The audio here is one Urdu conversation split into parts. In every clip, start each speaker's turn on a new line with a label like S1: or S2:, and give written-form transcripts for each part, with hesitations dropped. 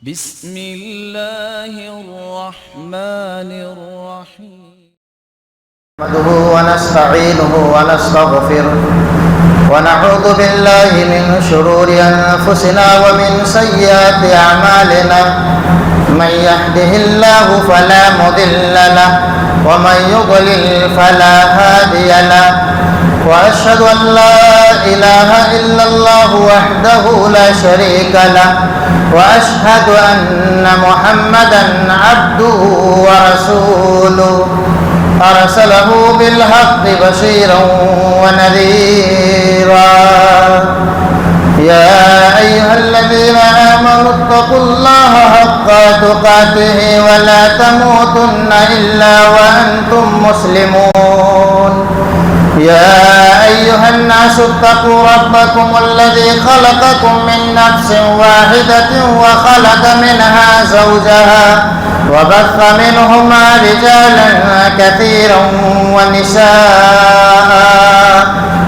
S1: بسم الله الرحمن الرحيم
S2: نحمده ونستعينه ونستغفره ونعوذ بالله من شرور أنفسنا ومن سيئات أعمالنا من يهده الله فلا مضل له ومن يضلل فلا هادي له وأشهد أن لا إله إلا الله وحده لا شريك له وأشهد أن محمدا عبده ورسوله أرسله بالحق بشيرا ونذيرا يا أيها الذين آمنوا اتقوا الله حق تقاته ولا تموتن إلا وأنتم مسلمون يا أيها الناس اتقوا ربكم الذي خلقكم من نفس واحدة وخلق منها زوجها وبث منهما رجالا كثيرا ونساء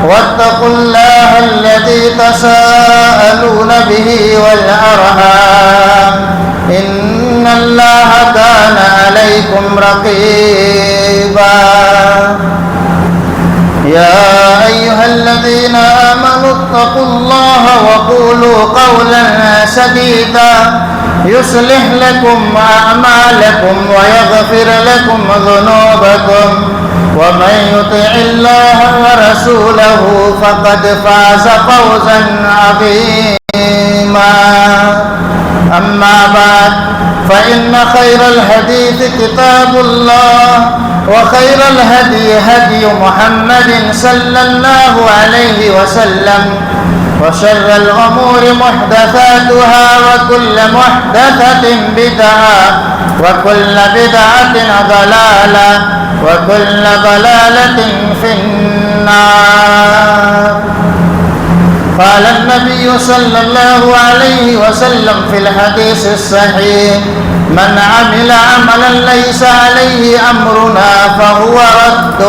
S2: واتقوا الله الذي تساءلون به والأرحام إن الله كان عليكم رقيبا يا أيها الذين آمنوا اتقوا الله وقولوا قولا سديدا يصلح لكم أعمالكم ويغفر لكم ذنوبكم ومن يطع الله ورسوله فقد فاز فوزا عظيما أما بعد فإن خير الحديث كتاب الله وخير الهدي هدي محمد صلى الله عليه وسلم وشر الأمور محدثاتها وكل محدثة بدعة وكل بدعة ضلالة وكل ضلالة في النار. قال النبي صلى الله عليه وسلم في الحديث الصحيح من عمل عملا ليس عليه أمرنا فهو رد.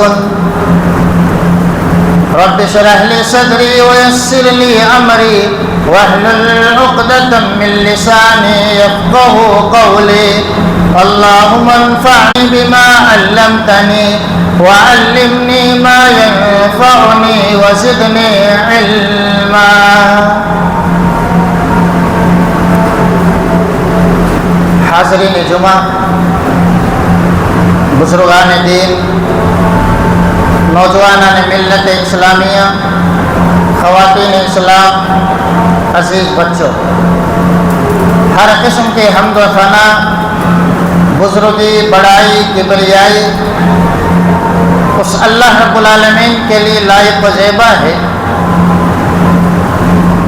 S2: رب اشرح لي صدري ويسر لي أمري واحلل عقدة من لساني يفقه قولي. اللهم انفعني بما علمتني وعلمني ما ينفعني وزدني علما. حاضرین جمعہ، بزرگان دین، نوجوانان ملت اسلامیہ، خواتین اسلام، عزیز بچوں، ہر قسم کے حمد و ثنا، بزرگی، بڑائی، کبریائی اس اللہ رب العالمین کے لیے لائق و زیبا ہے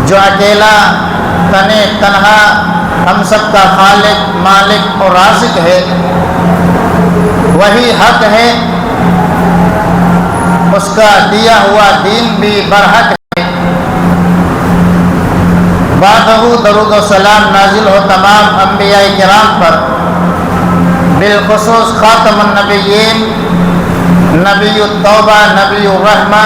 S2: جو اکیلا تنے تنہا ہم سب کا خالق، مالک اور رازق ہے. وہی حق ہے، اس کا دیا ہوا دین بھی برحق ہے. بعدہ درود و سلام نازل ہو تمام انبیاء کرام پر، بالخصوص خاتم النبیین، نبی التوبہ، نبی الرحمہ،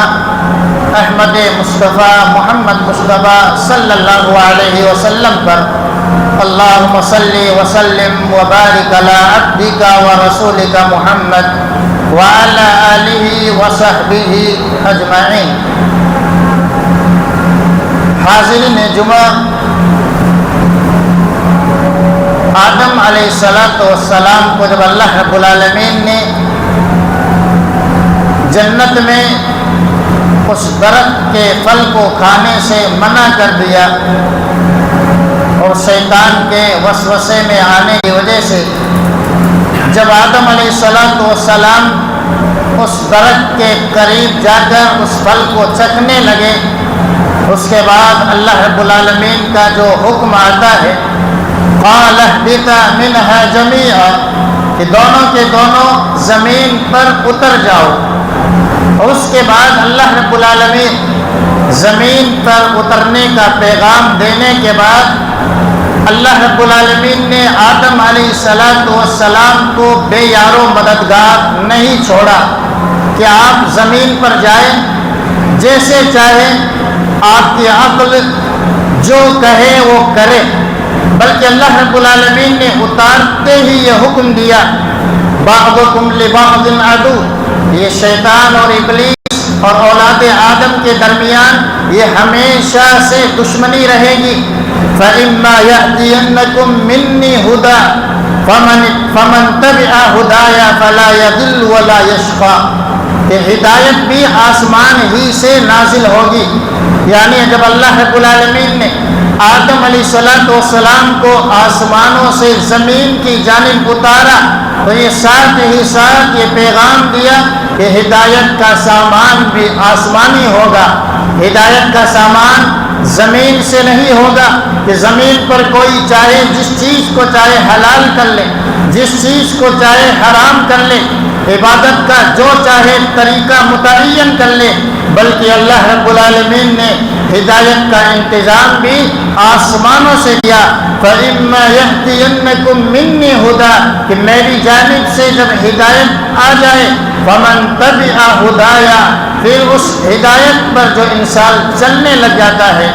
S2: احمد مصطفیٰ محمد مصطفیٰ صلی اللہ علیہ وسلم پر. اللہم صلی وسلم وبارک علی عبدک ورسولک محمد وعلی آلہ وصحبہ اجمعین. حاضرین جمعہ، آدم علیہ السلام کو جب اللہ رب العالمین نے جنت میں اس درخت کے پھل کو کھانے سے منع کر دیا اور شیطان کے وسوسے میں آنے کی وجہ سے جب آدم علیہ السلام اس درخت کے قریب جا کر اس پھل کو چکھنے لگے، اس کے بعد اللہ رب العالمین کا جو حکم آتا ہے قال اهبطا منها جميعا، کہ دونوں کے دونوں زمین پر اتر جاؤ. اور اس کے بعد اللہ رب العالمین زمین پر اترنے کا پیغام دینے کے بعد اللہ رب العالمین نے آدم علیہ السلام کو بے یار و مددگار نہیں چھوڑا کہ آپ زمین پر جائیں، جیسے چاہیں، آپ کی عقل جو کہے وہ کرے. بلکہ اللہ رب العالمین نے اتارتے ہی یہ حکم دیا بعضکم لبعض عدو، یہ شیطان اور ابلیس اور اولاد آدم کے درمیان یہ ہمیشہ سے دشمنی رہے گی۔ فَإِمَّا يَأْتِيَنَّكُم مِّنِّي هُدًى فَمَن تَبِعَ هُدَايَ فَلَا يَضِلُّ وَلَا يَشْقَىٰ، کہ ہدایت بھی آسمان ہی سے نازل ہوگی۔ یعنی جب اللہ رب العالمین نے آدم علیہ السلام کو آسمانوں سے زمین کی جانب اتارا تو یہ ساتھ ہی ساتھ یہ پیغام دیا کہ ہدایت کا سامان بھی آسمانی ہوگا، ہدایت کا سامان زمین سے نہیں ہوگا کہ زمین پر کوئی چاہے جس چیز کو چاہے حلال کر لے، جس چیز کو چاہے حرام کر لے، عبادت کا جو چاہے طریقہ متعین کر لے، بلکہ اللہ رب العالمین نے ہدایت کا انتظام بھی آسمانوں سے کیا۔ فَإِمَّا يَأْتِيَنَّكُم مِّنِّي هُدًى، کہ میری جانب سے جب ہدایت آ جائے، فَمَن تَبِعَ هُدَايَ، پھر اس ہدایت پر جو انسان چلنے لگ جاتا ہے،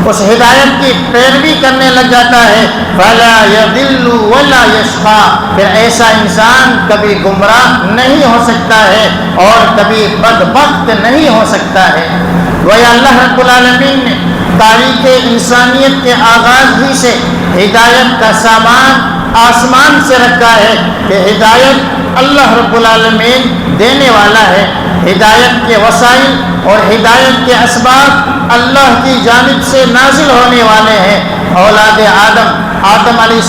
S2: اس ہدایت کی پیروی کرنے لگ جاتا ہے، فَلَا يَضِلُّ وَلَا يَشْقَىٰ، پھر ایسا انسان کبھی گمراہ نہیں ہو سکتا ہے اور کبھی بدبخت نہیں ہو سکتا ہے۔ گویا اللہ رب العالمین نے تاریخ انسانیت کے آغاز ہی سے ہدایت کا سامان آسمان سے رکھا ہے کہ ہدایت اللہ رب العالمین دینے والا ہے، ہدایت کے وسائل اور ہدایت کے اسباب اللہ کی جانب سے نازل ہونے والے ہیں۔ اولاد آدم علیہ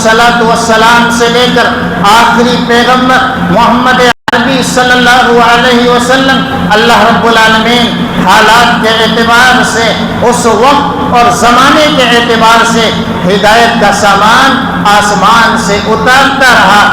S2: السلام سے لے کر آخری پیغمبر محمد عربی صلی اللہ علیہ وسلم، اللہ رب العالمین حالات کے اعتبار سے، اس وقت اور زمانے کے اعتبار سے ہدایت کا سامان آسمان سے اتارتا رہا،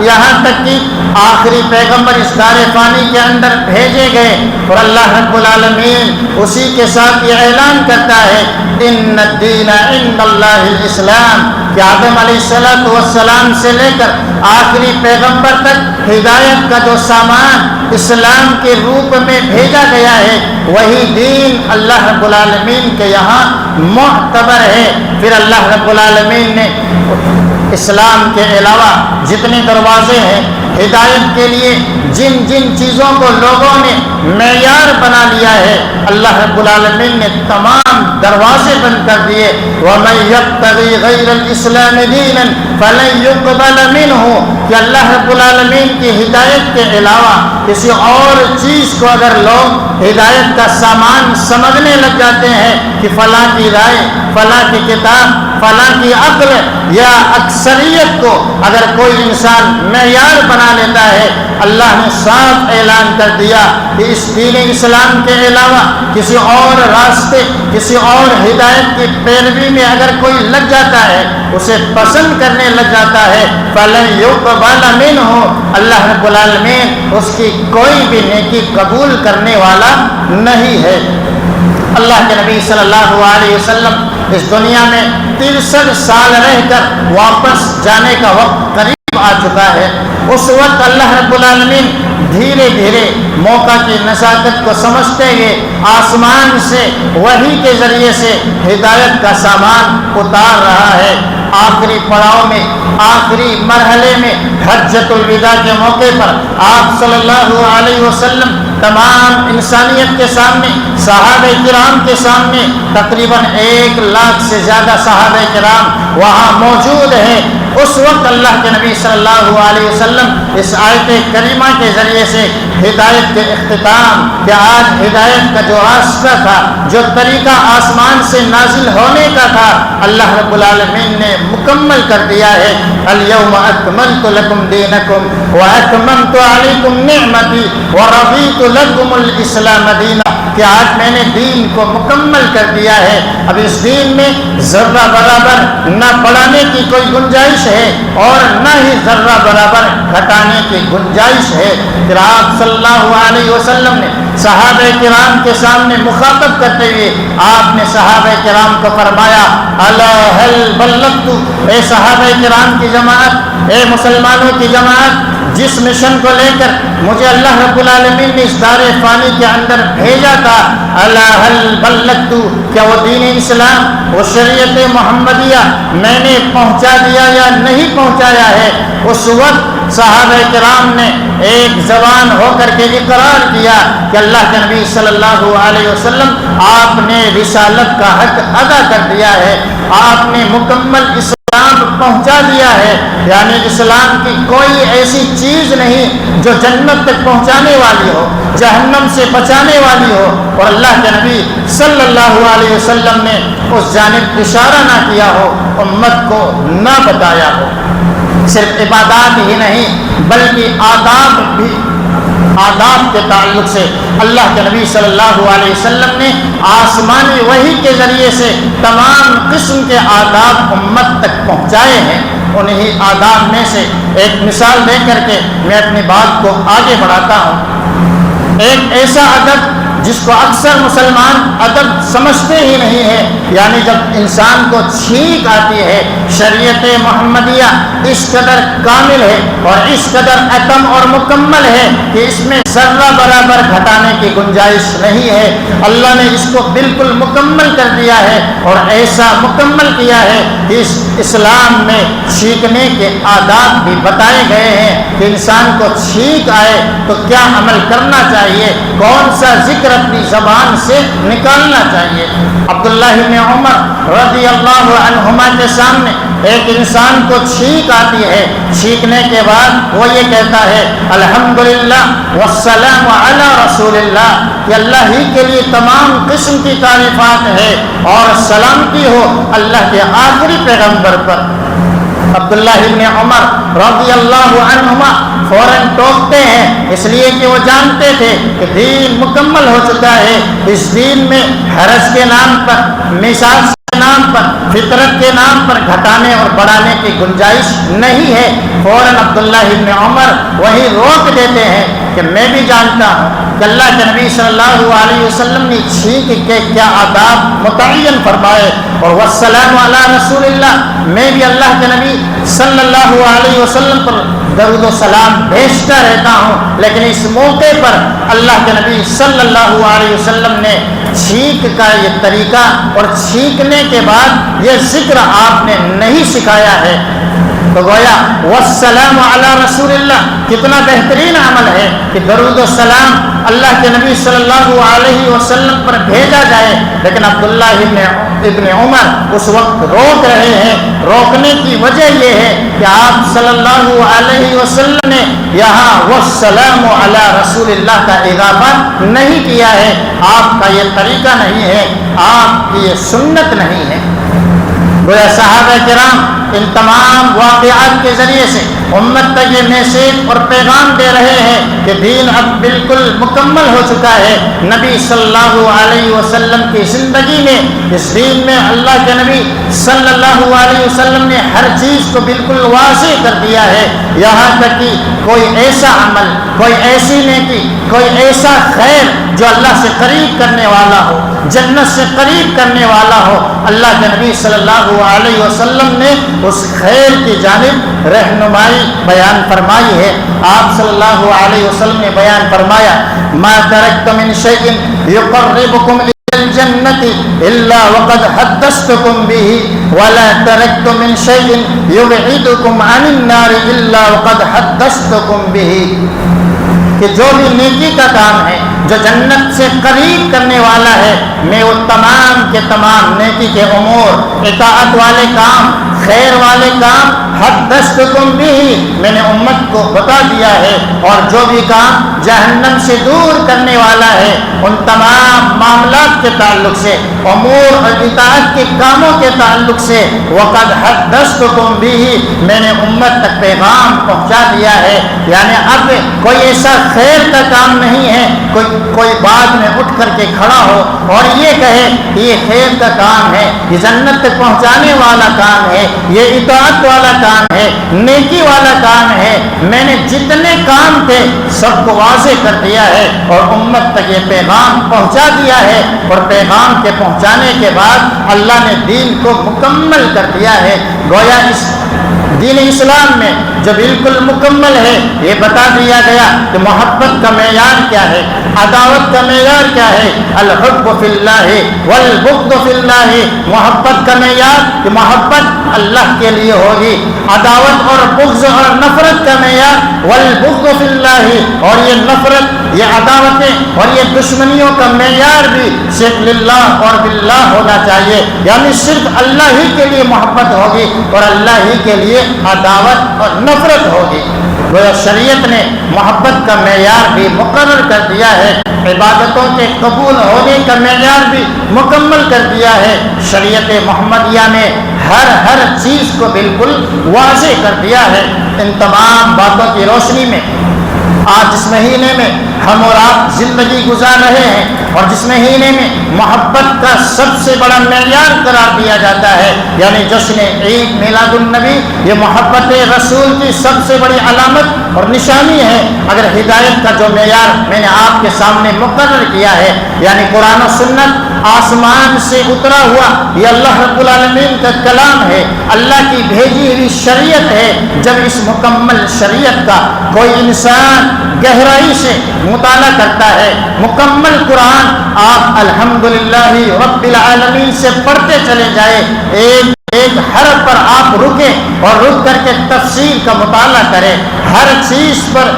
S2: یہاں تک کہ آخری پیغمبر اس دار فانی کے اندر بھیجے گئے اور اللہ رب العالمین اسی کے ساتھ یہ اعلان کرتا ہے ان الدین عند اللہ الاسلام، کہ آدم علیہ السلام سے لے کر آخری پیغمبر تک ہدایت کا جو سامان اسلام کے روپ میں بھیجا گیا ہے وہی دین اللہ رب العالمین کے یہاں معتبر ہے۔ پھر اللہ رب العالمین نے اسلام کے علاوہ جتنے دروازے ہیں ہدایت کے لیے، جن جن چیزوں کو لوگوں نے معیار بنا لیا ہے، اللہ رب العالمین نے تمام دروازے بند کر دیے۔ وَمَن يَبْتَغِي غَيْرَ الْإِسْلَامِ دِينًا فَلَن يُقْبَلَ مِنْهُ، کہ اللہ رب العالمین کی ہدایت کے علاوہ کسی اور چیز کو اگر لوگ ہدایت کا سامان سمجھنے لگ جاتے ہیں کہ فلاں کی رائے، فلاں کی کتاب، فلاں کی عقل یا اکثریت کو اگر کوئی انسان معیار بنا لیتا ہے، اللہ نے صاف اعلان کر دیا کہ اس دین اسلام کے علاوہ کسی اور راستے، کسی اور ہدایت کی پیروی میں اگر کوئی لگ جاتا ہے، اسے پسند کرنے لگ جاتا ہے، فَلَن يُقْبَلَ مِنْهُ، اللہ رب العالمین اس کی کوئی بھی نیکی قبول کرنے والا نہیں ہے۔ اللہ کے نبی صلی اللہ علیہ وسلم اس دنیا میں 63 سال رہ کر واپس جانے کا وقت قریب آ چکا ہے۔ اس وقت اللہ رب العالمین دھیرے دھیرے موقع کی نزاکت کو سمجھتے ہوئے آسمان سے وحی کے ذریعے سے ہدایت کا سامان اتار رہا ہے۔ آخری پڑاؤ میں، آخری مرحلے میں حجۃ الوداع کے موقع پر آپ صلی اللہ علیہ وسلم تمام انسانیت کے سامنے، صحابہ کرام کے سامنے، تقریباً 1 لاکھ سے زیادہ صحابہ کرام وہاں موجود ہیں۔ اس وقت اللہ کے نبی صلی اللہ علیہ وسلم اس آیت کریمہ کے ذریعے سے ہدایت کے اختتام، کہ آج ہدایت کا جو راستہ تھا، جو طریقہ آسمان سے نازل ہونے کا تھا، اللہ رب العالمین نے مکمل کر دیا ہے۔ اليوم اکملت لکم دینکم واکممت علیکم نعمتی ورضیت لکم الاسلام دینا، کہ آج میں نے دین کو مکمل کر دیا ہے، اب اس دین میں ذرہ برابر نہ بڑھانے کی کوئی گنجائش ہے اور نہ ہی ذرہ برابر گھٹانے کی گنجائش ہے۔ پھر آپ صلی اللہ علیہ وسلم نے صحابہ کرام کے سامنے مخاطب کرتے ہوئے آپ نے صحابہ کرام کو فرمایا الا هل بلغت، اے صحابہ کرام کی جماعت، اے مسلمانوں کی جماعت، جس مشن کو لے کر مجھے اللہ رب العالمین نے اس دار فانی کے اندر بھیجا تھا، الا هل بلغت، کیا وہ دین اسلام، وہ شریعت محمدیہ میں نے پہنچا دیا یا نہیں پہنچایا ہے؟ اس وقت صحابہ کرام نے ایک زبان ہو کر کے اقرار کیا کہ اللہ کے نبی صلی اللہ علیہ وسلم آپ نے رسالت کا حق ادا کر دیا ہے، آپ نے مکمل اسلام پہنچا دیا ہے، یعنی اسلام کی کوئی ایسی چیز نہیں جو جنت تک پہنچانے والی ہو، جہنم سے بچانے والی ہو، اور اللہ کے نبی صلی اللہ علیہ وسلم نے اس جانب اشارہ نہ کیا ہو، امت کو نہ بتایا ہو۔ صرف عبادات ہی نہیں بلکہ آداب کے تعلق سے اللہ کے نبی صلی اللہ علیہ وسلم نے آسمانی وحی کے ذریعے سے تمام قسم کے آداب امت تک پہنچائے ہیں۔ انہی آداب میں سے ایک مثال دے کر کے میں اپنی بات کو آگے بڑھاتا ہوں۔ ایک ایسا ادب جس کو اکثر مسلمان ادب سمجھتے ہی نہیں ہے، یعنی جب انسان کو چھینک آتی ہے، شریعت محمدیہ اس قدر کامل ہے اور اس قدر اتم اور مکمل ہے کہ اس میں ذرہ برابر گھٹانے کی گنجائش نہیں ہے۔ اللہ نے اس کو بالکل مکمل کر دیا ہے اور ایسا مکمل کیا ہے کہ اس اسلام میں چھینکنے کے آداب بھی بتائے گئے ہیں کہ انسان کو چھینک آئے تو کیا عمل کرنا چاہیے، کون سا ذکر اپنی زبان سے نکالنا چاہیے۔ عبداللہ بن عمر رضی اللہ عنہما کے سامنے ایک انسان کو چھینک آتی ہے، چھینکنے کے بعد وہ یہ کہتا ہے الحمدللہ والسلام علی رسول اللہ، کہ اللہ ہی کے لیے تمام قسم کی تعریفات ہے اور سلامتی ہو اللہ کے آخری پیغمبر پر۔ عبداللہ ابن عمر رضی اللہ عنہما فوراً ٹوکتے ہیں، اس لیے کہ وہ جانتے تھے کہ دین مکمل ہو چکا ہے، اس دین میں حرج کے نام پر، مثال کے نام پر، فطرت کے نام پر گھٹانے اور بڑھانے کی گنجائش نہیں ہے۔ فوراً عبداللہ ابن عمر وہی روک دیتے ہیں کہ میں بھی جانتا ہوں کہ اللہ کے نبی صلی اللہ علیہ وسلم نے چھینک کے کیا آداب متعین فرمائے، اور والسلام علی رسول اللہ، میں بھی اللہ کے نبی صلی اللہ علیہ وسلم پر درود و سلام بھیجتا رہتا ہوں، لیکن اس موقع پر اللہ کے نبی صلی اللہ علیہ وسلم نے چھینک کا یہ طریقہ اور چھینکنے کے بعد یہ ذکر آپ نے نہیں سکھایا ہے۔ تو گویا والسلام علی رسول اللہ کتنا بہترین عمل ہے کہ درود و سلام اللہ کے نبی صلی اللہ علیہ وسلم پر بھیجا جائے، لیکن عبداللہ ابن عمر اس وقت روک رہے ہیں۔ روکنے کی وجہ یہ ہے کہ آپ صلی اللہ علیہ وسلم نے یہاں والسلام علی رسول اللہ کا اضافہ نہیں کیا ہے، آپ کا یہ طریقہ نہیں ہے، آپ کی یہ سنت نہیں ہے۔ گویا صحابہ کرام ان تمام واقعات کے ذریعے سے امت تک یہ میسیج اور پیغام دے رہے ہیں کہ دین اب بالکل مکمل ہو چکا ہے۔ نبی صلی اللہ علیہ وسلم کی زندگی میں اس دین میں اللہ کے نبی صلی اللہ علیہ وسلم نے ہر چیز کو بالکل واضح کر دیا ہے، یہاں تک کہ کوئی ایسا عمل، کوئی ایسی نیکی، کوئی ایسا خیر جو اللہ سے قریب کرنے والا ہو، جنت سے قریب کرنے والا ہو، اللہ کے نبی صلی اللہ علیہ وسلم نے اس خیر کی جانب رہنمائی بیان فرمائی ہے۔ آپ صلی اللہ علیہ وسلم نے بیان فرمایا ما ترکت من شیء یقربکم الجنة الا وقد حدثتكم به ولا تركت من شيء يبعدكم عن النار الا وقد حدثتكم به، کہ جو بھی نیکی کا کام ہے جو جنت سے قریب کرنے والا ہے، میں وہ تمام کے تمام نیکی کے امور، اطاعت والے کام، خیر والے کام حدثتکم بھی میں نے امت کو بتا دیا ہے، اور جو بھی کام جہنم سے دور کرنے والا ہے ان تمام معاملات کے تعلق سے، امور اور اطاعت کے کاموں کے تعلق سے وقد حدثتکم بھی میں نے امت تک پیغام پہنچا دیا ہے۔ یعنی اب کوئی ایسا خیر کا کام نہیں ہے کوئی بعد میں اٹھ کر کے کھڑا ہو اور یہ کہے کہ یہ خیر کا کام ہے، یہ جنت تک پہنچانے والا کام ہے، یہ اطاعت والا کام کام ہے، نیکی والا کام ہے، میں نے جتنے کام تھے سب کو واضح کر دیا ہے اور امت تک یہ پیغام پہنچا دیا ہے، اور پیغام کے پہنچانے کے بعد اللہ نے دین کو مکمل کر دیا ہے۔ گویا اس دین اسلام میں جو بالکل مکمل ہے، یہ بتا دیا گیا کہ محبت کا معیار کیا ہے، عداوت کا معیار کیا ہے، الحب فی اللہ والبغض فی اللہ، محبت کا معیار کہ محبت اللہ کے لیے ہوگی، عداوت اور بغض اور نفرت کا معیار والبغض فی اللہ، اور یہ نفرت، یہ عداوتیں اور یہ دشمنیوں کا معیار بھی صرف للہ اور باللہ ہونا چاہیے، یعنی صرف اللہ ہی کے لیے محبت ہوگی اور اللہ ہی کے لیے عداوت اور نفرت ہوگی۔ گویا شریعت نے محبت کا معیار بھی مقرر کر دیا ہے، عبادتوں کے قبول ہونے کا معیار بھی مکمل کر دیا ہے۔ شریعت محمدیہ نے ہر چیز کو بالکل واضح کر دیا ہے۔ ان تمام باتوں کی روشنی میں آج جس مہینے میں ہم اور آپ زندگی گزار رہے ہیں اور جس مہینے میں محبت کا سب سے بڑا معیار قرار دیا جاتا ہے، یعنی جشن عید میلاد النبی، یہ محبت رسول کی سب سے بڑی علامت اور نشانی ہے۔ اگر ہدایت کا جو معیار میں نے آپ کے سامنے مقرر کیا ہے، یعنی قرآن و سنت آسمان سے اترا ہوا یہ اللہ رب العالمین کا کلام ہے، اللہ کی بھیجی ہوئی شریعت ہے، جب اس مکمل شریعت کا کوئی انسان گہرائی سے مطالعہ کرتا ہے، مکمل قرآن آپ الحمدللہ رب العالمین سے پڑھتے چلے جائے، ایک حرف پر آپ رکیں اور رک کر کے تفسیر کا مطالعہ کریں، ہر چیز پر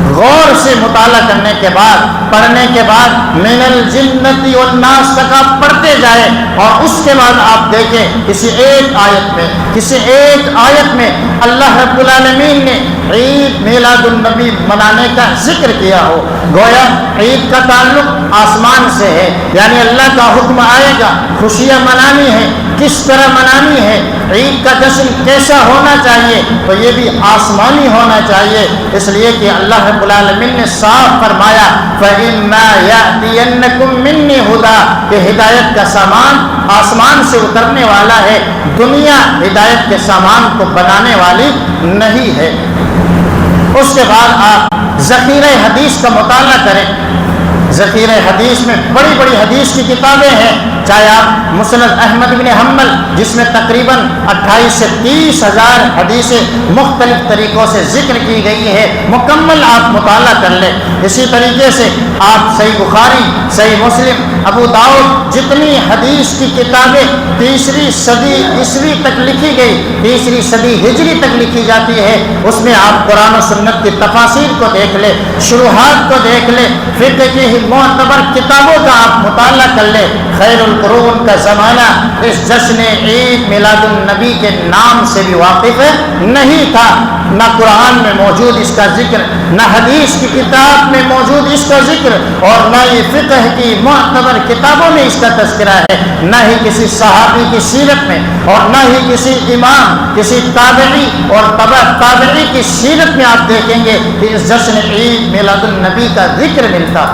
S2: غور سے مطالعہ کرنے کے بعد، پڑھنے کے بعد من الجنۃ والناس تک آپ پڑھتے جائیں، اور اس کے بعد آپ دیکھیں کسی ایک آیت میں اللہ رب العالمین نے عید میلاد النبی منانے کا ذکر کیا ہو۔ گویا عید کا تعلق آسمان سے ہے، یعنی اللہ کا حکم آئے گا، خوشیاں منانی ہیں، کس طرح منانی ہے، عید کا جشن کیسا ہونا چاہیے، تو یہ بھی آسمانی ہونا چاہیے، اس لیے کہ اللہ رب العالمین نے صاف فرمایا فَإِمَّا يَأْتِيَنَّكُم مِّنِّي هُدًى، کہ ہدایت کا سامان آسمان سے اترنے والا ہے، دنیا ہدایت کے سامان کو بنانے والی نہیں ہے۔ اس کے بعد آپ ذخیرہ حدیث کا مطالعہ کریں۔ ذخیرہ حدیث میں بڑی بڑی حدیث کی کتابیں ہیں، چاہے آپ مسند احمد بن حنبل جس میں تقریباً 28 سے 30 ہزار حدیثیں مختلف طریقوں سے ذکر کی گئی ہے، مکمل آپ مطالعہ کر لیں۔ اسی طریقے سے آپ صحیح بخاری، صحیح مسلم، ابو داؤد، جتنی حدیث کی کتابیں 3 صدی عیسوی تک لکھی گئی، 3 صدی ہجری تک لکھی جاتی ہے، اس میں آپ قرآن و سنت کی تفاسیر کو دیکھ لیں، شروحات کو دیکھ لیں، فقہ کی معتبر کتابوں کا آپ مطالعہ کر لیں۔ خیر القرون کا زمانہ اس جشن عید میلاد النبی کے نام سے بھی واقف نہیں تھا، نہ قرآن میں موجود اس کا ذکر، نہ حدیث کی کتاب میں موجود اس کا ذکر، اور نہ ہی فقہ کی معتبر کتابوں میں اس کا تذکرہ ہے، نہ ہی کسی صحابی کی سیرت میں، اور نہ ہی کسی امام، کسی تابعی اور تبع تابعی کی سیرت میں آپ دیکھیں گے کہ اس جشن عید میلاد النبی کا ذکر ملتا۔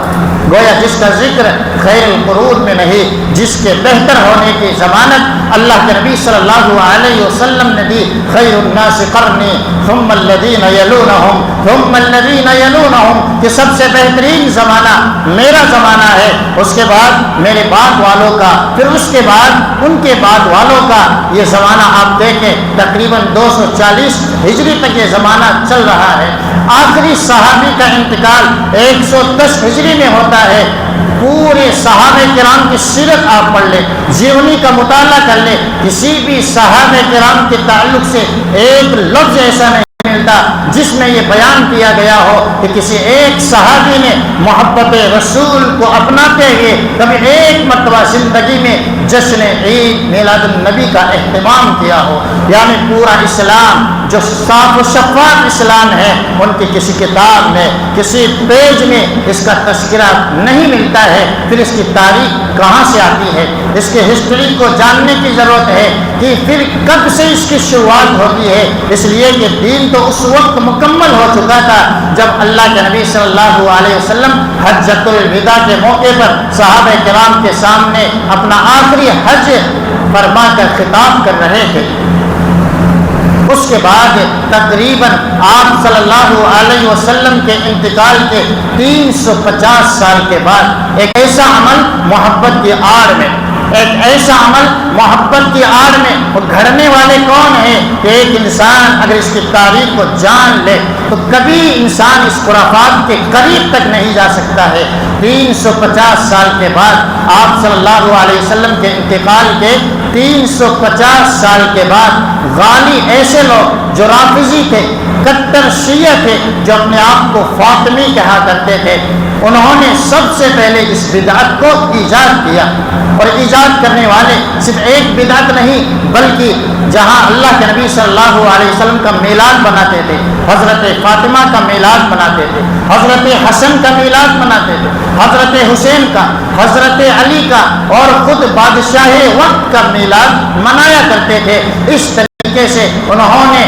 S2: گویا جس کا ذکر خیر القرون میں نہیں، جس کے بہتر ہونے کی ضمانت اللہ کے نبی صلی اللہ علیہ وسلم نے دی، خیر الناس قرنی ثم الذین یلونہم ثم الذین یلونہم، کہ سب سے بہترین زمانہ میرا زمانہ ہے، اس کے بعد میرے بعد والوں کا، پھر اس کے بعد ان کے بعد والوں کا، یہ زمانہ آپ دیکھیں تقریباً 240 ہجری تک یہ زمانہ چل رہا ہے۔ آخری صحابی کا انتقال 110 ہجری میں ہوتا ہے۔ پورے صحابہ کرام کی سیرت آپ پڑھ لیں، جیونی کا مطالعہ کر لیں، کسی بھی صحابہ کرام کے تعلق سے ایک لفظ ایسا نہیں ملتا جس میں یہ بیان کیا گیا ہو کہ کسی ایک صحابی نے محبت رسول کو اپناتے ہوئے کبھی ایک مرتبہ زندگی میں جشن عید میلاد النبی کا اہتمام کیا ہو۔ یعنی پورا اسلام جو صاف و شفاف اسلام ہے، ان کی کسی کتاب میں، کسی پیج میں اس کا تذکرہ نہیں ملتا ہے، پھر اس کی تاریخ کہاں سے آتی ہے، اس کی ہسٹری کو جاننے کی ضرورت ہے کہ پھر کب سے اس کی شروعات ہوتی ہے، اس لیے کہ دین تو اس وقت مکمل ہو چکا تھا جب اللہ کے نبی صلی اللہ علیہ وسلم حجۃ الوداع کے موقع پر صحابہ کرام کے سامنے اپنا آخری حج فرما کر خطاب کر رہے تھے۔ اس کے بعد تقریباً آپ صلی اللہ علیہ وسلم کے انتقال کے 350 سال کے بعد ایک ایسا عمل محبت کی آڑ میں، ایک ایسا عمل محبت کی آڑ میں، وہ گھڑنے والے کون ہیں کہ ایک انسان اگر اس کی تاریخ کو جان لے تو کبھی انسان اس خرافات کے قریب تک نہیں جا سکتا ہے۔ 350 سال کے بعد آپ صلی اللہ علیہ وسلم کے انتقال کے 350 سال کے بعد غالی ایسے لوگ جو رافضی تھے، کٹر شیعہ تھے، جو اپنے آپ کو فاطمی کہا کرتے تھے، انہوں نے سب سے پہلے اس بدعت کو ایجاد کیا۔ اور ایجاد کرنے والے صرف ایک بدعت نہیں بلکہ جہاں اللہ کے نبی صلی اللہ علیہ وسلم کا میلاد بناتے تھے، حضرت فاطمہ کا میلاد بناتے تھے، حضرت حسن کا میلاد بناتے تھے، حضرت حسین کا، حضرت علی کا، اور خود بادشاہ وقت کا میلاد منایا کرتے تھے۔ اس طریقے سے انہوں نے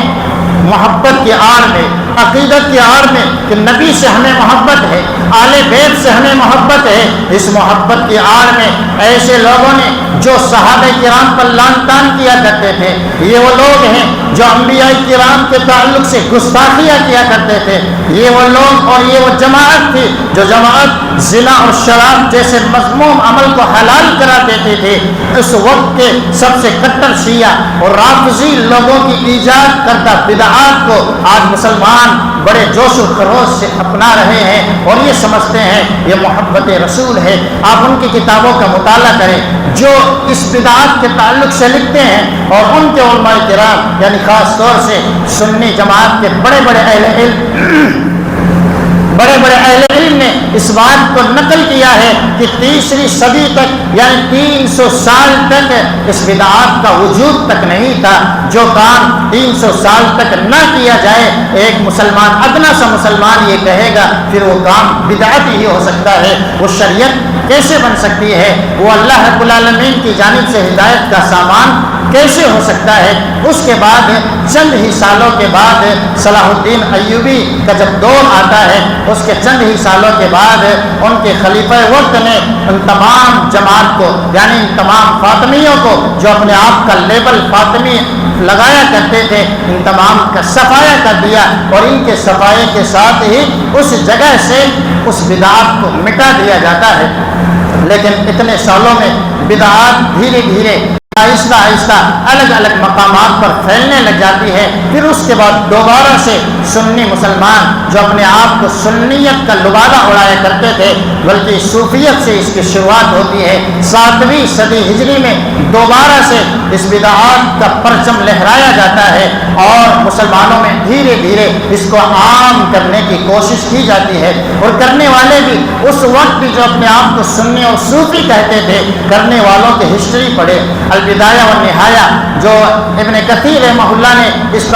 S2: محبت کی آڑ میں، عقیدت کی آڑ میں کہ نبی سے ہمیں محبت ہے، آل بیت سے ہمیں محبت ہے، اس محبت کی آڑ میں ایسے لوگوں نے جو صحابہ کرام پر لعن طعن کیا کرتے تھے، یہ وہ لوگ ہیں جو انبیاء کرام کے تعلق سے گستاخیاں کیا کرتے تھے، یہ وہ لوگ اور یہ وہ جماعت تھی جو جماعت زنا اور شراب جیسے مذموم عمل کو حلال کرا دیتے تھے۔ اس وقت کے سب سے کٹر شیعہ اور رافضی لوگوں کی ایجاد کردہ بدعات کو آج مسلمان بڑے جوش و خروش سے اپنا رہے ہیں اور یہ سمجھتے ہیں یہ محبت رسول ہے۔ آپ ان کی کتابوں کا مطالعہ کریں جو اس بدعات کے تعلق سے لکھتے ہیں، اور ان کے علماء کرام یعنی خاص طور سے سنی جماعت کے بڑے بڑے اہل علم نے اس بات کو نقل کیا ہے کہ تیسری صدی تک یعنی 300 سال تک اس بدعات کا وجود تک نہیں تھا۔ جو کام 300 سال تک نہ کیا جائے، ایک مسلمان ادنا سا مسلمان یہ کہے گا پھر وہ کام بدعت ہی ہو سکتا ہے، وہ شریعت کیسے بن سکتی ہے، وہ اللہ رب العالمین کی جانب سے ہدایت کا سامان کیسے ہو سکتا ہے۔ اس کے بعد چند ہی سالوں کے بعد صلاح الدین ایوبی کا جب دور آتا ہے، اس کے چند ہی سالوں کے بعد ان کے خلیفہ وقت نے ان تمام جماعت کو یعنی ان تمام فاطمیوں کو جو اپنے آپ کا لیبل فاطمی لگایا کرتے تھے، ان تمام کا صفایا کر دیا، اور ان کے صفائے کے ساتھ ہی اس جگہ سے اس بدعات کو مٹا دیا جاتا ہے۔ لیکن اتنے سالوں میں بدعات دھیرے دھیرے آہستہ آہستہ الگ الگ مقامات پر پھیلنے لگ جاتی ہے۔ پھر اس کے بعد دوبارہ سے سنی مسلمان جو اپنے آپ کو سنیت کا لبادہ اڑایا کرتے تھے، بلکہ صوفیت سے اس کی شروعات ہوتی ہے۔ 7ویں صدی ہجری میں دوبارہ سے اس بدعات کا پرچم لہرایا جاتا ہے اور مسلمانوں میں دھیرے دھیرے اس کو عام کرنے کی کوشش کی جاتی ہے، اور کرنے والے بھی اس وقت بھی جو اپنے آپ کو سنی اور صوفی کہتے تھے، کرنے والوں کی ہسٹری پڑھے، البدایہ والنہایہ جو ابن کثیر رحمہ اللہ نے اس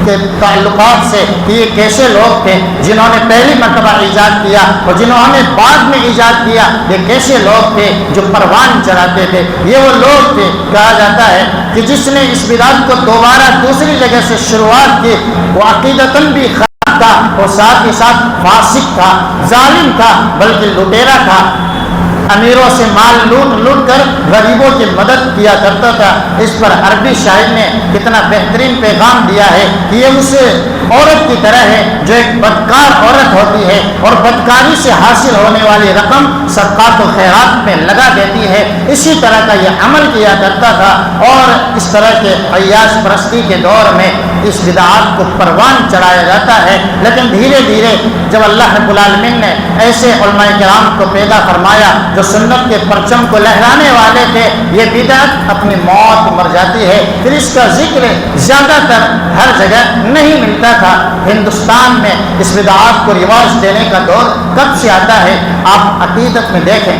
S2: کے تعلقات سے کہ یہ کیسے لوگ تھے جنہوں نے پہلی مرتبہ ایجاد کیا اور جنہوں نے بعد میں ایجاد کیا، یہ کیسے لوگ تھے جو پروان چڑھاتے تھے، یہ وہ لوگ تھے۔ کہا جاتا ہے کہ جس نے اس بدعت کو دوبارہ دوسری جگہ سے شروعات کی وہ عقیدتاً بھی خراب تھا اور ساتھ ہی ساتھ فاسق تھا، ظالم تھا، بلکہ لٹیرا تھا، امیروں سے مال لوٹ کر غریبوں کی مدد کیا کرتا تھا۔ اس پر عربی شاعر نے کتنا بہترین پیغام دیا ہے کہ یہ اس عورت کی طرح ہے جو ایک بدکار عورت ہوتی ہے اور بدکاری سے حاصل ہونے والی رقم صدقات و خیرات میں لگا دیتی ہے، اسی طرح کا یہ عمل کیا کرتا تھا۔ اور اس طرح کے عیاش پرستی کے دور میں اس بدعات کو پروان چڑھایا جاتا ہے، لیکن دھیرے دھیرے جب اللہ رب العالمین نے ایسے علماء کرام کو پیدا فرمایا جو سنت کے پرچم کو لہرانے والے تھے، یہ بدعت اپنی موت مر جاتی ہے۔ پھر اس کا ذکر زیادہ تر ہر جگہ نہیں ملتا تھا۔ ہندوستان میں اس بدعات کو رواج دینے کا دور کب سے آتا ہے؟ آپ عقیدت میں دیکھیں،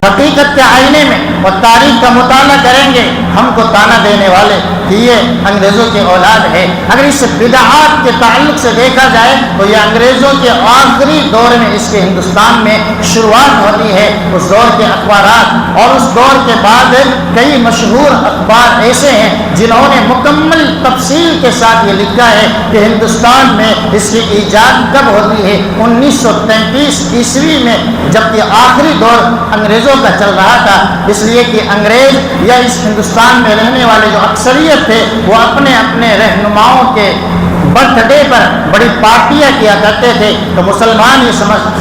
S2: حقیقت کے آئینے میں اور تاریخ کا مطالعہ کریں گے، ہم کو تانا دینے والے کہ یہ انگریزوں کی اولاد ہے۔ اگر اس بدعات کے تعلق سے دیکھا جائے تو یہ انگریزوں کے آخری دور میں اس کے ہندوستان میں شروعات ہوتی ہے۔ اس دور کے اخبارات اور اس دور کے بعد کئی مشہور اخبار ایسے ہیں جنہوں نے مکمل تفصیل کے ساتھ یہ لکھا ہے کہ ہندوستان میں اس کی ایجاد کب ہوتی ہے؟ 1933 عیسوی میں، جبکہ آخری دور انگریزوں کا چل رہا تھا، اس لیے کہ انگریز یا اس ہندوستان میں رہنے والے جو اکثریت تھے وہ اپنے اپنے رہنماؤں کے برتھ ڈے پر بڑی پارٹیاں کیا کرتے تھے، تو مسلمان یہ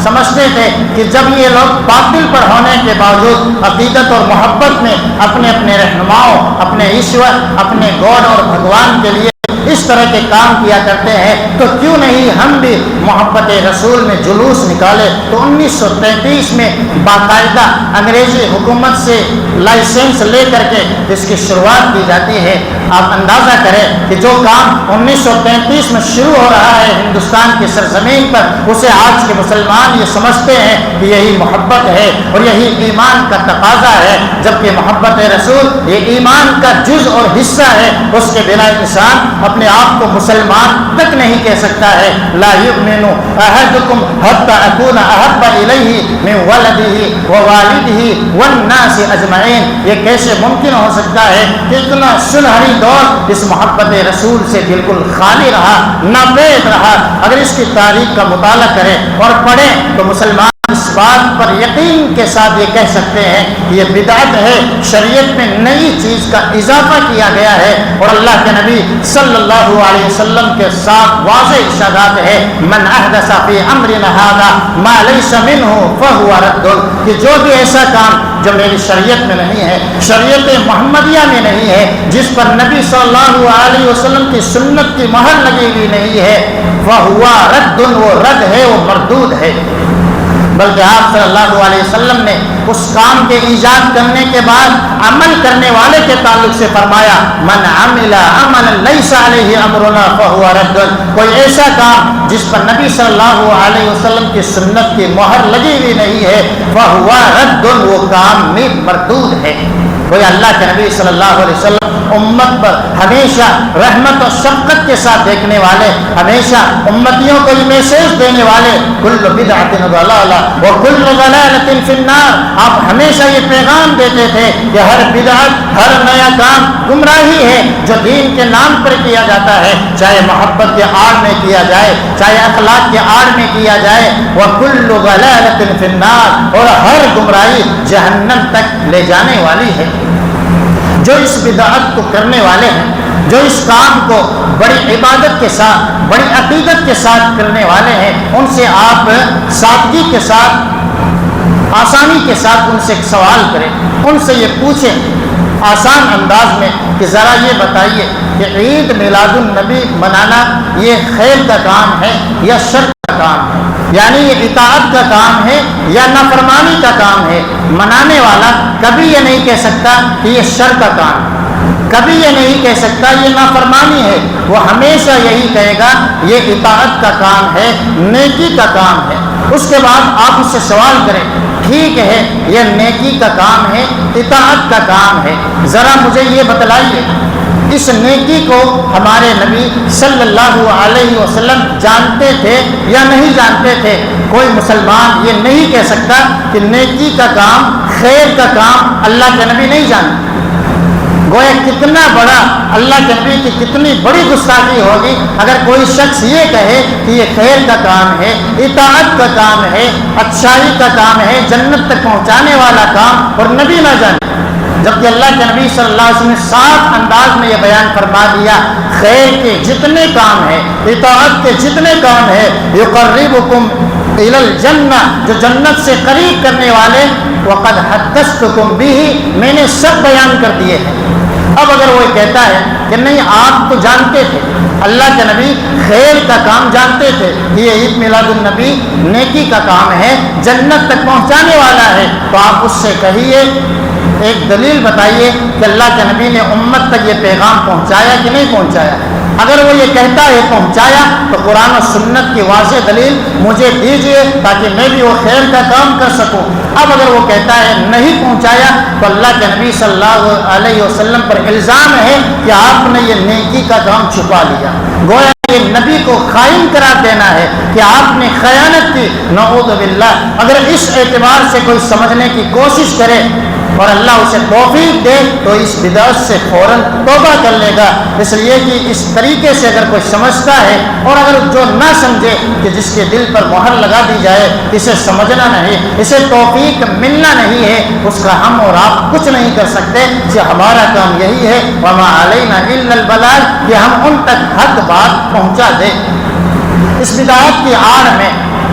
S2: سمجھتے تھے کہ جب یہ لوگ باطل پر ہونے کے باوجود عقیدت اور محبت میں اپنے اپنے رہنماؤں، اپنے ایشور، اپنے گاڈ اور بھگوان کے لیے اس طرح کے کام کیا کرتے ہیں، تو کیوں نہیں ہم بھی محبت رسول میں جلوس نکالے؟ تو 1933 میں باقاعدہ انگریزی حکومت سے لائسنس لے کر کے اس کی شروعات کی جاتی ہے۔ آپ اندازہ کریں کہ جو کام 1933 میں شروع ہو رہا ہے ہندوستان کی سرزمین پر، اسے آج کے مسلمان یہ سمجھتے ہیں کہ یہی محبت ہے اور یہی ایمان کا تقاضا ہے، جبکہ محبت رسول یہ ایمان کا جز اور حصہ ہے، اس کے بنا انسان اپنے آپ کو مسلمان تک نہیں کہہ سکتا ہے۔ لا یؤمن احدکم حتی اکون احب الیہ من ولدہ ووالدہ والناس اجمعین، یہ کیسے ممکن ہو سکتا ہے کہ اتنا سنہری دور اس محبت رسول سے بالکل خالی رہا، ناپید رہا؟ اگر اس کی تاریخ کا مطالعہ کریں اور پڑھیں تو مسلمان اس بات پر یقین کے ساتھ یہ کہہ سکتے ہیں کہ یہ بدعت ہے، شریعت میں نئی چیز کا اضافہ کیا گیا ہے، اور اللہ کے نبی صلی اللہ علیہ وسلم کے ساتھ واضح ارشادات ہے، من احدث فی امرنا ھذا ما لیس منہ فہو رد، کہ جو بھی ایسا کام جو میری شریعت میں نہیں ہے، شریعت محمدیہ میں نہیں ہے، جس پر نبی صلی اللہ علیہ وسلم کی سنت کی مہر لگی ہوئی نہیں ہے، فہو رد، وہ رد ہے، وہ مردود ہے۔ بلکہ آپ صلی اللہ علیہ وسلم نے اس کام کے ایجاد کرنے کے بعد عمل کرنے والے کے تعلق سے فرمایا، من عمل عملا لیس علیہ امرنا فہو رد، کوئی ایسا کام جس پر نبی صلی اللہ علیہ وسلم کی سنت کی مہر لگی ہوئی نہیں ہے، فہو رد، وہ کام میں مردود ہے۔ کوئی اللہ کے نبی صلی اللہ علیہ وسلم امت پر ہمیشہ رحمت اور شفقت کے ساتھ دیکھنے والے، ہمیشہ امتیوں کو یہ میسیج دینے والے، کل بدعۃ ضلالہ وکل ضلالۃ فی النار، آپ ہمیشہ یہ پیغام دیتے تھے کہ ہر بدعت، ہر نیا کام گمراہی ہے جو دین کے نام پر کیا جاتا ہے، چاہے محبت کے آڑ میں کیا جائے، چاہے اخلاق کے آڑ میں کیا جائے، وکل ضلالۃ فی النار، اور ہر گمراہی جہنم تک لے جانے والی ہے۔ جو اس بدعت کو کرنے والے ہیں، جو اس کام کو بڑی عبادت کے ساتھ، بڑی عقیدت کے ساتھ کرنے والے ہیں، ان سے آپ سادگی کے ساتھ، آسانی کے ساتھ ان سے ایک سوال کریں، ان سے یہ پوچھیں آسان انداز میں کہ ذرا یہ بتائیے کہ عید میلاد النبی منانا یہ خیر کا کام ہے یا شر کا کام ہے؟ یعنی یہ اطاعت کا کام ہے یا نافرمانی کا کام ہے؟ منانے والا کبھی یہ نہیں کہہ سکتا کہ یہ شر کا کام ہے، کبھی یہ نہیں کہہ سکتا یہ نافرمانی ہے، وہ ہمیشہ یہی کہے گا یہ اطاعت کا کام ہے، نیکی کا کام ہے۔ اس کے بعد آپ اس سے سوال کریں، ٹھیک ہے یہ نیکی کا کام ہے، اطاعت کا کام ہے، ذرا مجھے یہ بتلائیے اس نیکی کو ہمارے نبی صلی اللہ علیہ وسلم جانتے تھے یا نہیں جانتے تھے؟ کوئی مسلمان یہ نہیں کہہ سکتا کہ نیکی کا کام، خیر کا کام اللہ کے نبی نہیں جانتے۔ گویا کتنا بڑا اللہ کے نبی کی کتنی بڑی گستاخی ہوگی اگر کوئی شخص یہ کہے کہ یہ خیر کا کام ہے، اطاعت کا کام ہے، اچھائی کا کام ہے، جنت تک پہنچانے والا کام، اور نبی نہ جانے، جبکہ اللہ کے نبی صلی اللہ علیہ وسلم نے صاف انداز میں یہ بیان فرما دیا، خیر کے جتنے کام ہیں، اطاعت کے جتنے کام ہیں، یقربکم الی الجنہ، جو جنت سے قریب کرنے والے، وقد حدثتکم بہ، میں نے سب بیان کر دیے ہیں۔ اب اگر وہ کہتا ہے کہ نہیں آپ تو جانتے تھے، اللہ کے نبی خیر کا کام جانتے تھے، یہ عید میلاد النبی نیکی کا کام ہے، جنت تک پہنچانے والا ہے، تو آپ اس سے کہیے، ایک دلیل بتائیے کہ اللہ کے نبی نے امت تک یہ پیغام پہنچایا کہ نہیں پہنچایا؟ اگر وہ یہ کہتا ہے پہنچایا تو قرآن و سنت کی واضح دلیل مجھے دیجئے تاکہ میں بھی وہ خیر کا کام کر سکوں۔ اب اگر وہ کہتا ہے نہیں پہنچایا تو اللہ کے نبی صلی اللہ علیہ وسلم پر الزام ہے کہ آپ نے یہ نیکی کا کام چھپا لیا، گویا یہ نبی کو خائن قرار دینا ہے کہ آپ نے خیانت کی، نعوذ باللہ۔ اگر اس اعتبار سے کوئی سمجھنے کی کوشش کرے اور اللہ اسے توفیق دے تو اس بدعت سے فوراً توبہ کر لے گا، اس لیے کہ اس طریقے سے اگر کوئی سمجھتا ہے، اور اگر جو نہ سمجھے کہ جس کے دل پر مہر لگا دی جائے، اسے سمجھنا نہیں، اسے توفیق ملنا نہیں ہے، اس کا ہم اور آپ کچھ نہیں کر سکتے، کہ ہمارا کام یہی ہے وما علینا الا البلاغ، کہ ہم ان تک حق بات پہنچا دیں۔ اس بدعت کی آڑ میں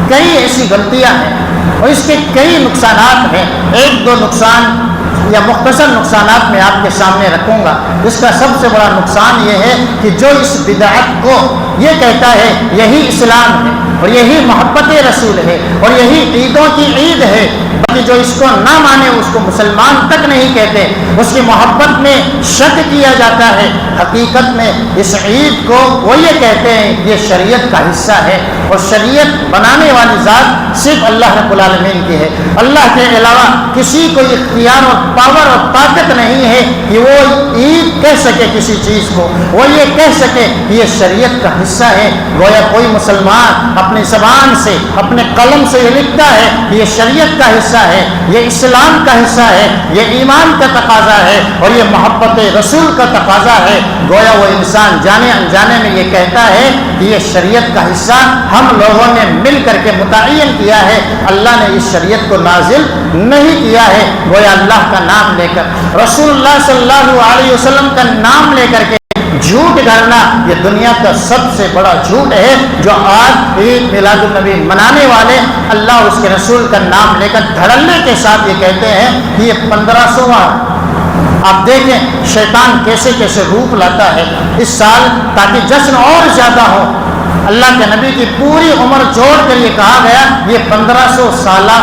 S2: کئی ایسی غلطیاں ہیں اور اس کے کئی نقصانات ہیں۔ ایک دو نقصان یا مختصر نقصانات میں آپ کے سامنے رکھوں گا۔ اس کا سب سے بڑا نقصان یہ ہے کہ جو اس بدعت کو یہ کہتا ہے یہی اسلام ہے اور یہی محبت رسول ہے اور یہی عیدوں کی عید ہے، بلکہ جو اس کو نہ مانے اس کو مسلمان تک نہیں کہتے، اس کی محبت میں شک کیا جاتا ہے۔ حقیقت میں اس عید کو وہ یہ کہتے ہیں یہ شریعت کا حصہ ہے، اور شریعت بنانے والی ذات صرف اللہ رب العالمین کی ہے۔ اللہ کے علاوہ کسی کو اختیار اور پاور اور طاقت نہیں ہے کہ وہ عید کہہ سکے کسی چیز کو، وہ یہ کہہ سکے کہ یہ شریعت کا حصہ ہے۔ گویا کوئی مسلمان اپنی زبان سے اپنے قلم سے یہ لکھتا ہے کہ یہ شریعت کا حصہ ہے، یہ اسلام کا حصہ ہے، یہ ایمان کا تقاضا ہے اور یہ محبت رسول کا تقاضا ہے۔ گویا وہ انسان جانے انجانے میں یہ کہتا ہے کہ یہ شریعت کا حصہ ہم لوگوں نے مل کر کے متعین کیا ہے، اللہ نے اس شریعت کو نازل نہیں کیا ہے۔ گویا اللہ کا نام لے کر، رسول اللہ صلی اللہ علیہ وسلم کا نام لے کر کے جھوٹ گھڑنا یہ دنیا کا سب سے بڑا جھوٹ ہے۔ جو آج عید میلاد النبی منانے والے اللہ اس کے رسول کا نام لے کر دھڑلے کے ساتھ یہ کہتے ہیں کہ یہ 1500واں، آپ دیکھیں شیطان کیسے کیسے روپ لاتا ہے اس سال تاکہ جشن اور زیادہ ہو۔ اللہ کے نبی کی پوری عمر جوڑ کر یہ کہا گیا یہ 1500 سالہ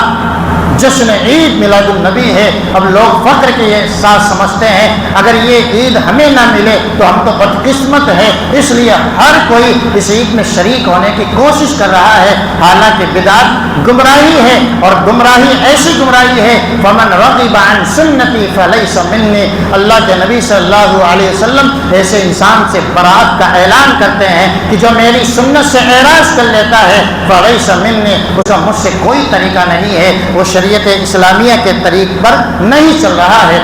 S2: جشن عید میلاد النبی ہے۔ اب لوگ فخر کے یہ ساتھ سمجھتے ہیں اگر یہ عید ہمیں نہ ملے تو ہم تو بدقسمت ہے، اس لیے ہر کوئی اس عید میں شریک ہونے کی کوشش کر رہا ہے، حالانکہ بدعت گمراہی ہے، اور گمراہی ایسی گمراہی ہے فمن رغب عن سنتی فلیس منی۔ اللہ کے نبی صلی اللہ علیہ وسلم ایسے انسان سے برات کا اعلان کرتے ہیں کہ جو میری سنت سے اعراض کر لیتا ہے فلیس منی، اس کا مجھ سے کوئی طریقہ نہیں ہے، وہ شریعت اسلامیہ کے طریق پر نہیں چل رہا ہے۔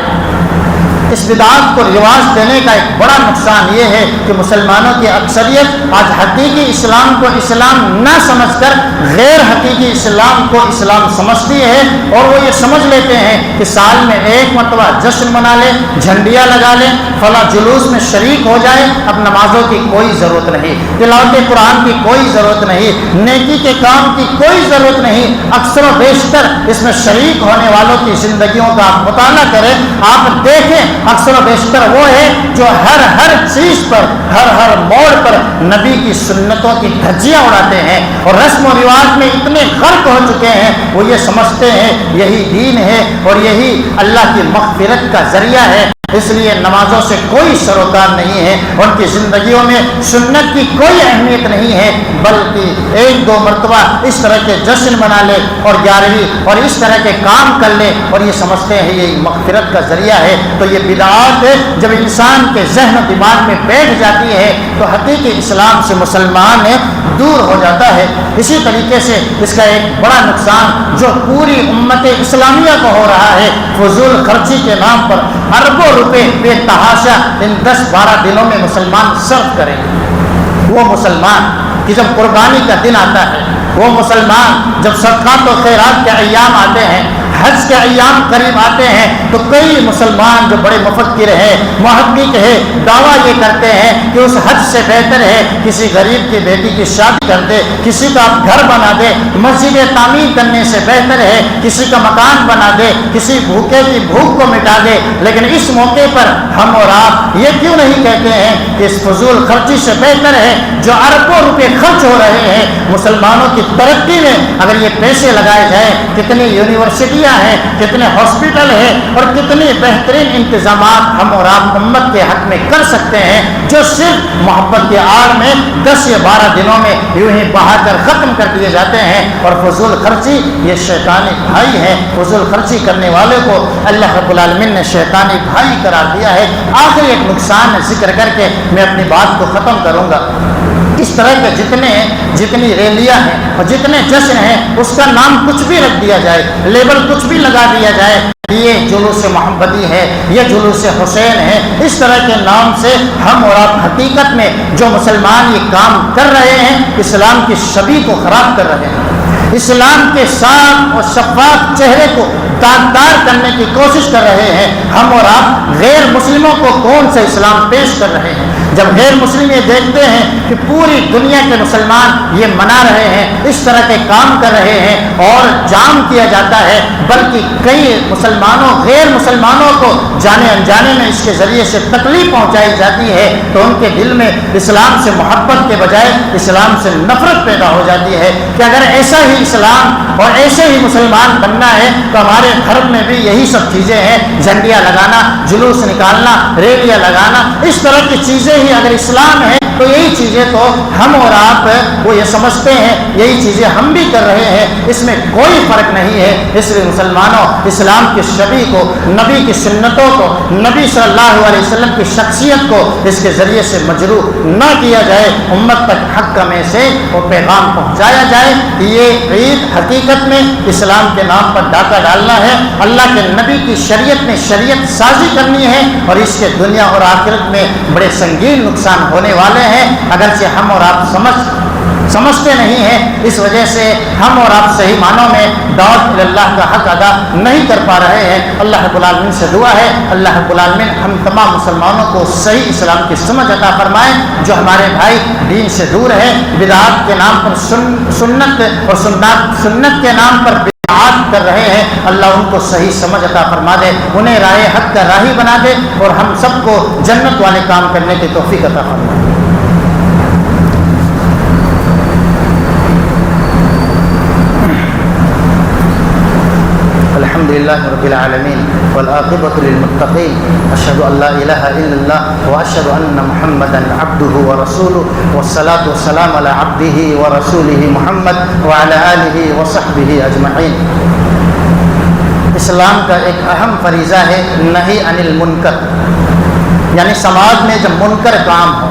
S2: اس بدعات کو رواج دینے کا ایک بڑا نقصان یہ ہے کہ مسلمانوں کی اکثریت آج حقیقی اسلام کو اسلام نہ سمجھ کر غیر حقیقی اسلام کو اسلام سمجھتی ہے، اور وہ یہ سمجھ لیتے ہیں کہ سال میں ایک مرتبہ جشن منا لے، جھنڈیاں لگا لے، فلاں جلوس میں شریک ہو جائے، اب نمازوں کی کوئی ضرورت نہیں، تلاوت قرآن کی کوئی ضرورت نہیں، نیکی کے کام کی کوئی ضرورت نہیں۔ اکثر و بیشتر اس میں شریک ہونے والوں کی زندگیوں کا آپ مطالعہ کریں، آپ دیکھیں اکثر و بیشتر وہ ہے جو ہر چیز پر ہر موڑ پر نبی کی سنتوں کی دھجیاں اڑاتے ہیں اور رسم و رواج میں اتنے غرق ہو چکے ہیں، وہ یہ سمجھتے ہیں یہی دین ہے اور یہی اللہ کی مغفرت کا ذریعہ ہے۔ اس لیے نمازوں سے کوئی سروکار نہیں ہے، ان کی زندگیوں میں سنت کی کوئی اہمیت نہیں ہے، بلکہ ایک دو مرتبہ اس طرح کے جشن منا لے اور 11ویں اور اس طرح کے کام کر لے اور یہ سمجھتے ہیں یہ مغفرت کا ذریعہ ہے۔ تو یہ بدعات ہے، جب انسان کے ذہن و دماغ میں بیٹھ جاتی ہے تو حقیقی اسلام سے مسلمان دور ہو جاتا ہے۔ اسی طریقے سے اس کا ایک بڑا نقصان جو پوری امت اسلامیہ کو ہو رہا ہے، فضول خرچی کے نام پر اربوں روپے بے تحاشا ان 10-12 دنوں میں مسلمان صرف کریں۔ وہ مسلمان کہ جب قربانی کا دن آتا ہے، وہ مسلمان جب صدقات و خیرات کے ایام آتے ہیں، حج کے ایام قریب آتے ہیں، تو کئی مسلمان جو بڑے مفکر ہیں، محقق ہیں، دعویٰ یہ کرتے ہیں کہ اس حج سے بہتر ہے کسی غریب کی بیٹی کی شادی کر دے، کسی کا گھر بنا دے، مسجد تعمیر کرنے سے بہتر ہے کسی کا مکان بنا دے، کسی بھوکے کی بھوک کو مٹا دے۔ لیکن اس موقع پر ہم اور آپ یہ کیوں نہیں کہتے ہیں کہ اس فضول خرچی سے بہتر ہے جو اربوں روپے خرچ ہو رہے ہیں مسلمانوں کی ترقی میں، اگر یہ پیسے لگائے جائیں، کتنی یونیورسٹیاں ہیں، کتنے ہاسپٹل ہیں اور کتنی بہترین انتظامات ہم اور آپ امت کے حق میں کر سکتے ہیں، جو صرف محبت کے آڑ میں 10 یا 12 دنوں میں یوں ہی بہا کر ختم کر دیے جاتے ہیں۔ اور فضول خرچی یہ شیطانی بھائی ہے، فضول خرچی کرنے والے کو اللہ رب العالمین نے شیطانی بھائی قرار دیا ہے۔ آخری ایک نقصان ذکر کر کے میں اپنی بات کو ختم کروں گا۔ اس طرح کے جتنی ریلیاں ہیں اور جتنے جشن ہیں اس کا نام کچھ بھی رکھ دیا جائے، لیبل کچھ بھی لگا دیا جائے، یہ جلوس محمدی ہے، یہ جلوس حسین ہے، اس طرح کے نام سے ہم اور آپ حقیقت میں جو مسلمان یہ کام کر رہے ہیں اسلام کی شبیہ کو خراب کر رہے ہیں، اسلام کے صاف اور شفاف چہرے کو داغدار کرنے کی کوشش کر رہے ہیں۔ ہم اور آپ غیر مسلموں کو کون سا اسلام پیش کر رہے ہیں؟ جب غیر مسلم یہ دیکھتے ہیں کہ پوری دنیا کے مسلمان یہ منا رہے ہیں، اس طرح کے کام کر رہے ہیں اور جام کیا جاتا ہے، بلکہ کئی غیر مسلمانوں کو جانے انجانے میں اس کے ذریعے سے تکلیف پہنچائی جاتی ہے، تو ان کے دل میں اسلام سے محبت کے بجائے اسلام سے نفرت پیدا ہو جاتی ہے کہ اگر ایسا ہی اسلام اور ایسے ہی مسلمان بننا ہے تو ہمارے دھرم میں بھی یہی سب چیزیں ہیں، جھنڈیاں لگانا، جلوس نکالنا، ریلیاں لگانا، اس طرح کی چیزیں ہی اگر اسلام ہے تو یہی چیزیں تو ہم اور آپ وہ یہ سمجھتے ہیں یہی چیزیں ہم بھی کر رہے ہیں، اس میں کوئی فرق نہیں ہے۔ اس لیے مسلمانوں اسلام کی شبیہ کو، نبی کی سنتوں کو، نبی صلی اللہ علیہ وسلم کی شخصیت کو اس کے ذریعے سے مجروح نہ کیا جائے، امت تک حق میں سے وہ پیغام پہنچایا جائے کہ یہ عید حقیقت میں اسلام کے نام پر ڈاکہ ڈالنا ہے، اللہ کے نبی کی شریعت میں شریعت سازی کرنی ہے اور اس کے دنیا اور آخرت میں بڑے سنگین نقصان ہونے والے ہیں، اگرچہ ہم اور آپ سمجھتے نہیں ہیں، اس وجہ سے ہم اور آپ صحیح معنوں میں دعوت اللہ کا حق ادا نہیں کر پا رہے ہیں۔ اللہ رب العالمین سے دعا ہے اللہ رب العالمین ہم تمام مسلمانوں کو صحیح اسلام کی سمجھ عطا فرمائے، جو ہمارے بھائی دین سے دور ہیں، بدعات کے نام پر سنت اور سنت کے نام پر بدعات کر رہے ہیں، اللہ ان کو صحیح سمجھ عطا فرما دے، انہیں راہ حق کا راہی بنا دے اور ہم سب کو جنت والے کام کرنے کی توفیق عطا فرمائے۔ الحمد لله رب العالمين والعاقبة للمتقين أشهد أن لا إله إلا الله وأشهد أن محمدا عبده ورسوله والصلاة والسلام على عبده ورسوله محمد وعلى آله وصحبه أجمعين۔ اسلام کا ایک اہم فریضہ ہے نہی عن المنکر، یعنی سماج میں جب منکر کام ہو،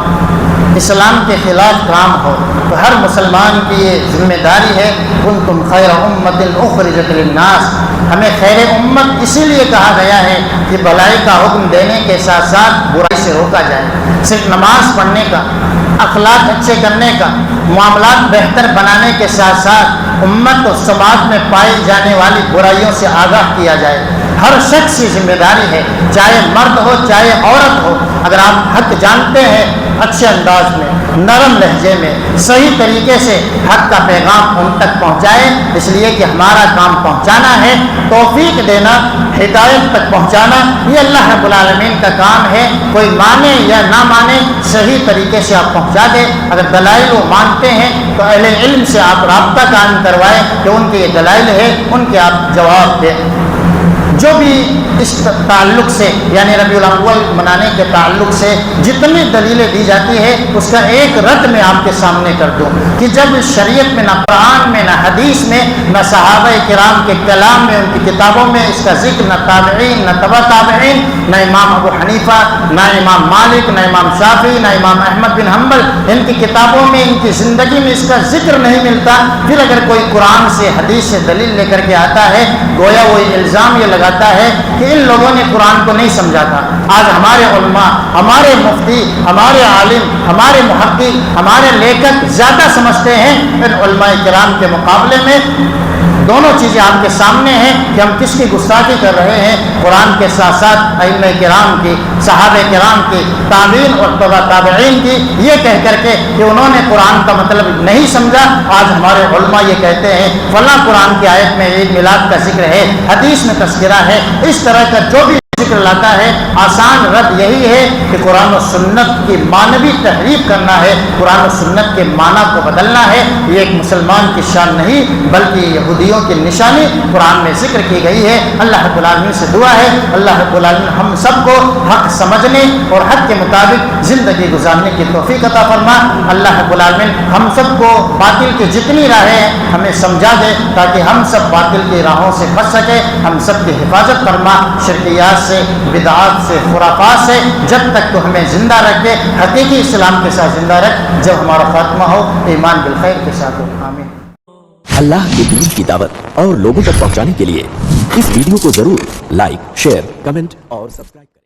S2: اسلام کے خلاف کام ہو تو ہر مسلمان کی یہ ذمہ داری ہے، کنتم خیر امت اخرجت للناس، ہمیں خیر امت اسی لیے کہا گیا ہے کہ بھلائی کا حکم دینے کے ساتھ ساتھ برائی سے روکا جائے، صرف نماز پڑھنے کا، اخلاق اچھے کرنے کا، معاملات بہتر بنانے کے ساتھ ساتھ امت و سماج میں پائی جانے والی برائیوں سے آگاہ کیا جائے۔ ہر شخص کی ذمہ داری ہے، چاہے مرد ہو چاہے عورت ہو، اگر آپ حق جانتے ہیں اچھے انداز میں، نرم لہجے میں، صحیح طریقے سے حق کا پیغام ان تک پہنچائے، اس لیے کہ ہمارا کام پہنچانا ہے، توفیق دینا، ہدایت تک پہنچانا، یہ اللہ رب العالمین کا کام ہے، کوئی مانے یا نہ مانے صحیح طریقے سے آپ پہنچا دیں۔ اگر دلائل وہ مانتے ہیں تو اہل علم سے آپ رابطہ قائم کروائیں کہ ان کے یہ دلائل ہے، ان کے آپ جواب دیں۔ جو بھی اس تعلق سے یعنی ربیع الاول منانے کے تعلق سے جتنی دلیلیں دی جاتی ہے اس کا ایک رد میں آپ کے سامنے کر دوں کہ جب شریعت میں نہ قرآن میں نہ حدیث میں نہ صحابہ کرام کے کلام میں ان کی کتابوں میں اس کا ذکر، نہ تابعین نہ تبع تابعین، نہ امام ابو حنیفہ، نہ امام مالک، نہ امام شافعی، نہ امام احمد بن حنبل، ان کی کتابوں میں ان کی زندگی میں اس کا ذکر نہیں ملتا، پھر اگر کوئی قرآن سے حدیث سے دلیل لے کر کے آتا ہے گویا وہ الزام یہ لگاتا ہے کہ ان لوگوں نے قرآن کو نہیں سمجھا تھا۔ آج ہمارے علماء، ہمارے مفتی، ہمارے عالم، ہمارے محقق، ہمارے لیکھک زیادہ سمجھتے ہیں ان علماء کرام کے مقابلے میں۔ دونوں چیزیں آپ کے سامنے ہیں کہ ہم کس کی گستاخی کر رہے ہیں، قرآن کے ساتھ ساتھ ائمہ کرام کی، صحابہ کرام کی، تابعین اور تبع تابعین کی، یہ کہہ کر کے کہ انہوں نے قرآن کا مطلب نہیں سمجھا۔ آج ہمارے علماء یہ کہتے ہیں فلاں قرآن کی آیت میں عید میلاد کا ذکر ہے، حدیث میں تذکرہ ہے، اس طرح کا جو بھی ذکر لاتا ہے آسان رد یہی ہے کہ قرآن و سنت کی معنوی تحریف کرنا ہے، قرآن و سنت کے معنی کو بدلنا ہے۔ یہ ایک مسلمان کی شان نہیں بلکہ یہودیوں کی نشانی قرآن میں ذکر کی گئی ہے۔ اللہ رب العالمین سے دعا ہے اللہ رب العالمین ہم سب کو حق سمجھنے اور حق کے مطابق زندگی گزارنے کی توفیق عطا فرما۔ اللہ رب العالمین ہم سب کو باطل کی جتنی راہیں ہیں ہمیں سمجھا دے تاکہ ہم سب باطل کی راہوں سے بچ سکے، ہم سب کی حفاظت فرما، شرکیات سے، بدعات سے، خرافات سے جب تک تو ہمیں زندہ رکھے، حقیقی اسلام کے ساتھ زندہ رکھ، جب ہمارا خاتمہ ہو ایمان بالخیر کے ساتھ ہو. آمین.
S3: اللہ کے دین کی دعوت اور لوگوں تک پہنچانے کے لیے اس ویڈیو کو ضرور لائک، شیئر، کمنٹ اور سبسکرائب کریں.